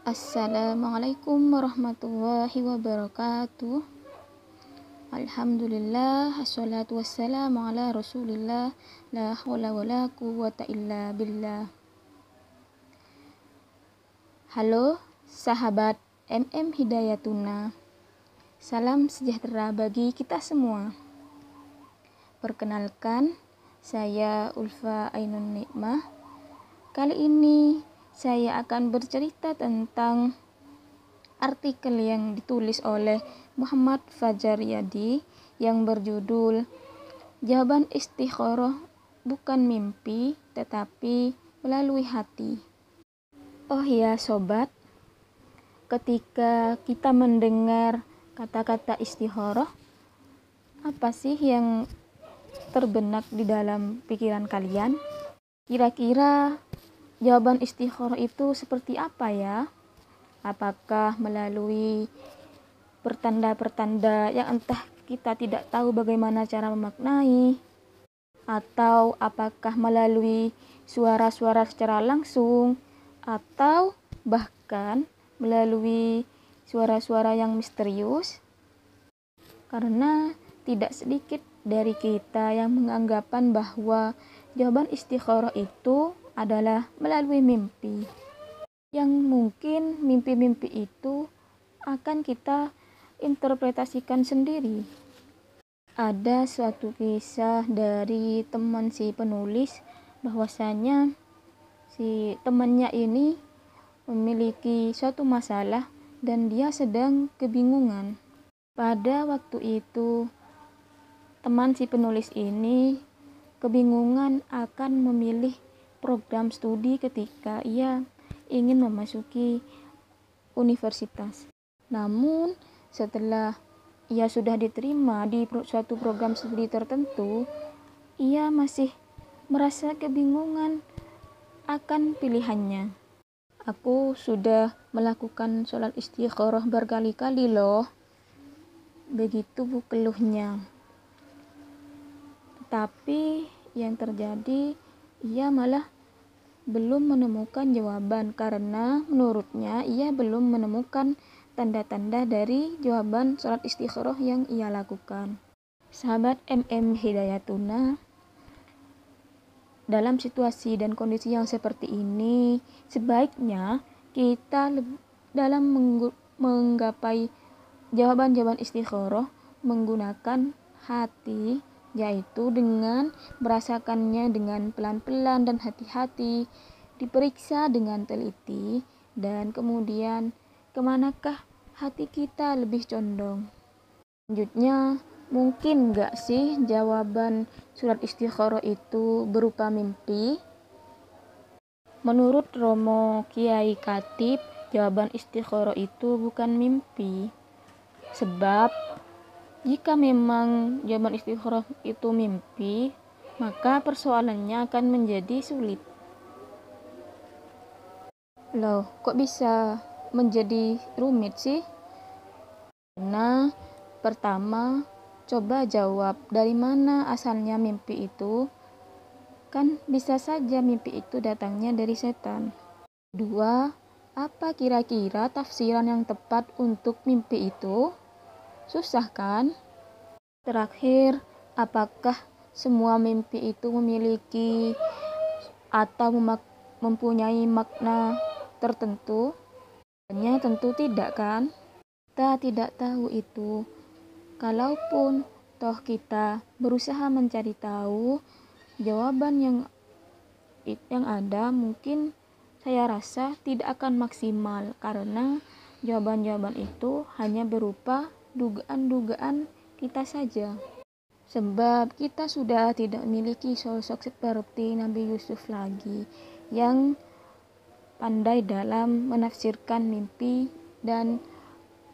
Assalamualaikum warahmatullahi wabarakatuh. Alhamdulillah, assalatu wassalamu ala rasulillah, la hawla wa la quwwata illa billah. Halo sahabat MM Hidayatuna, salam sejahtera bagi kita semua. Perkenalkan, saya Ulfa Ainun Nikmah. Kali ini saya akan bercerita tentang artikel yang ditulis oleh Muhammad Fajar Yadi yang berjudul Jawaban Istikharah Bukan Mimpi Tetapi Melalui Hati. Oh ya sobat, ketika kita mendengar kata-kata istikharah, apa sih yang terbenak di dalam pikiran kalian? Kira-kira jawaban istikharah itu seperti apa ya? Apakah melalui pertanda-pertanda yang entah kita tidak tahu bagaimana cara memaknai? Atau apakah melalui suara-suara secara langsung? Atau bahkan melalui suara-suara yang misterius? Karena tidak sedikit dari kita yang menganggapan bahwa jawaban istikharah itu adalah melalui mimpi, yang mungkin mimpi-mimpi itu akan kita interpretasikan sendiri. Ada suatu kisah dari teman si penulis bahwasanya si temannya ini memiliki suatu masalah dan dia sedang kebingungan. Pada waktu itu teman si penulis ini kebingungan akan memilih program studi ketika ia ingin memasuki universitas. Namun setelah ia sudah diterima di suatu program studi tertentu, ia masih merasa kebingungan akan pilihannya. Aku sudah melakukan sholat istikharah berkali-kali loh, begitu keluhnya. Tetapi yang terjadi, ia malah belum menemukan jawaban karena menurutnya ia belum menemukan tanda-tanda dari jawaban sholat istikharah yang ia lakukan. Sahabat MM Hidayatuna, dalam situasi dan kondisi yang seperti ini, sebaiknya kita dalam menggapai jawaban-jawaban istikharah menggunakan hati, yaitu dengan merasakannya dengan pelan-pelan dan hati-hati, diperiksa dengan teliti, dan kemudian kemanakah hati kita lebih condong. Selanjutnya, mungkin gak sih jawaban surat istikharah itu berupa mimpi? Menurut Romo Kiai Khatib, jawaban istikharah itu bukan mimpi. Sebab jika memang jawaban istikharah itu mimpi, maka persoalannya akan menjadi sulit. Loh, kok bisa menjadi rumit sih? Karena pertama, coba jawab dari mana asalnya mimpi itu. Kan bisa saja mimpi itu datangnya dari setan. Kedua, apa kira-kira tafsiran yang tepat untuk mimpi itu? Susah kan? Terakhir, apakah semua mimpi itu memiliki atau mempunyai makna tertentu? Tentu tidak kan? Kita tidak tahu itu. Kalaupun toh kita berusaha mencari tahu, jawaban yang ada mungkin saya rasa tidak akan maksimal karena jawaban-jawaban itu hanya berupa dugaan-dugaan kita saja. Sebab kita sudah tidak memiliki sosok seperti Nabi Yusuf lagi yang pandai dalam menafsirkan mimpi dan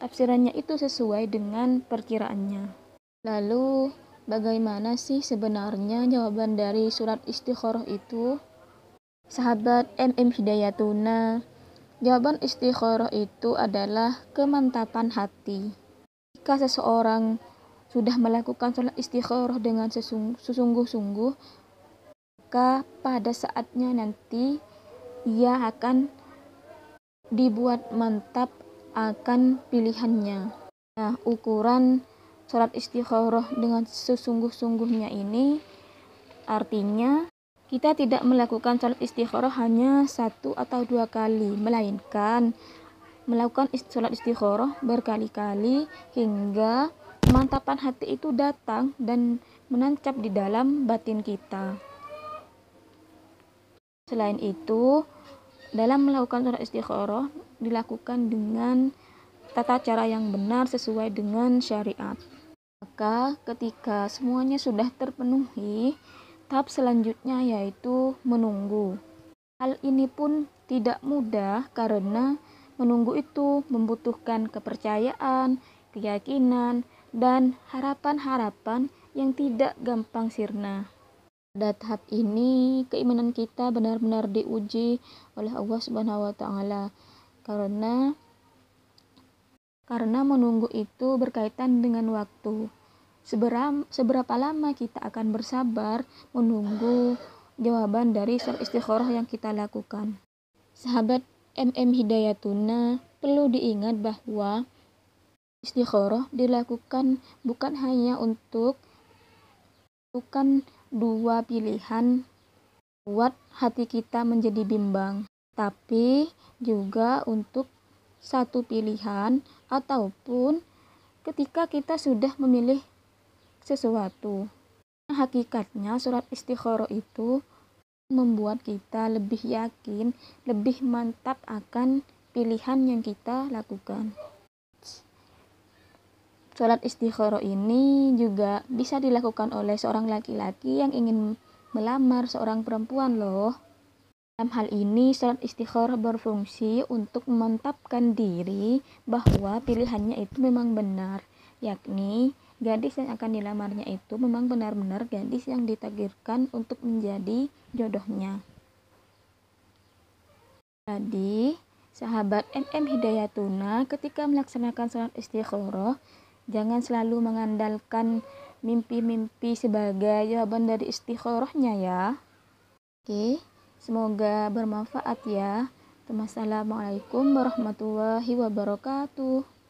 tafsirannya itu sesuai dengan perkiraannya. Lalu bagaimana sih sebenarnya jawaban dari surat istikharah itu? Sahabat MM Hidayatuna, jawaban istikharah itu adalah kemantapan hati. Jika seseorang sudah melakukan sholat istikharah dengan sesungguh-sungguh, maka pada saatnya nanti ia akan dibuat mantap akan pilihannya. Nah, ukuran sholat istikharah dengan sesungguh-sungguhnya ini artinya kita tidak melakukan sholat istikharah hanya 1 atau 2 kali, melainkan melakukan sholat istikharah berkali-kali hingga kemantapan hati itu datang dan menancap di dalam batin kita. Selain itu, dalam melakukan sholat istikharah dilakukan dengan tata cara yang benar sesuai dengan syariat. Maka ketika semuanya sudah terpenuhi, tahap selanjutnya yaitu menunggu. Hal ini pun tidak mudah karena menunggu itu membutuhkan kepercayaan, keyakinan, dan harapan-harapan yang tidak gampang sirna. Pada tahap ini, keimanan kita benar-benar diuji oleh Allah Subhanahu wa Ta'ala, karena menunggu itu berkaitan dengan waktu. Seberapa lama kita akan bersabar menunggu jawaban dari sholat istikharah yang kita lakukan. Sahabat Hidayatuna, perlu diingat bahwa istikharah dilakukan bukan hanya untuk dua pilihan buat hati kita menjadi bimbang, tapi juga untuk satu pilihan ataupun ketika kita sudah memilih sesuatu. Hakikatnya sholat istikharah itu membuat kita lebih yakin, lebih mantap akan pilihan yang kita lakukan. Sholat istikharah ini juga bisa dilakukan oleh seorang laki-laki yang ingin melamar seorang perempuan loh. Dalam hal ini, sholat istikharah berfungsi untuk memantapkan diri bahwa pilihannya itu memang benar, yakni gadis yang akan dilamarnya itu memang benar-benar gadis yang ditakdirkan untuk menjadi jodohnya. Jadi, sahabat Hidayatuna, ketika melaksanakan sholat istikharah, jangan selalu mengandalkan mimpi-mimpi sebagai jawaban dari istikharahnya ya. Oke, semoga bermanfaat ya. Wassalamualaikum warahmatullahi wabarakatuh.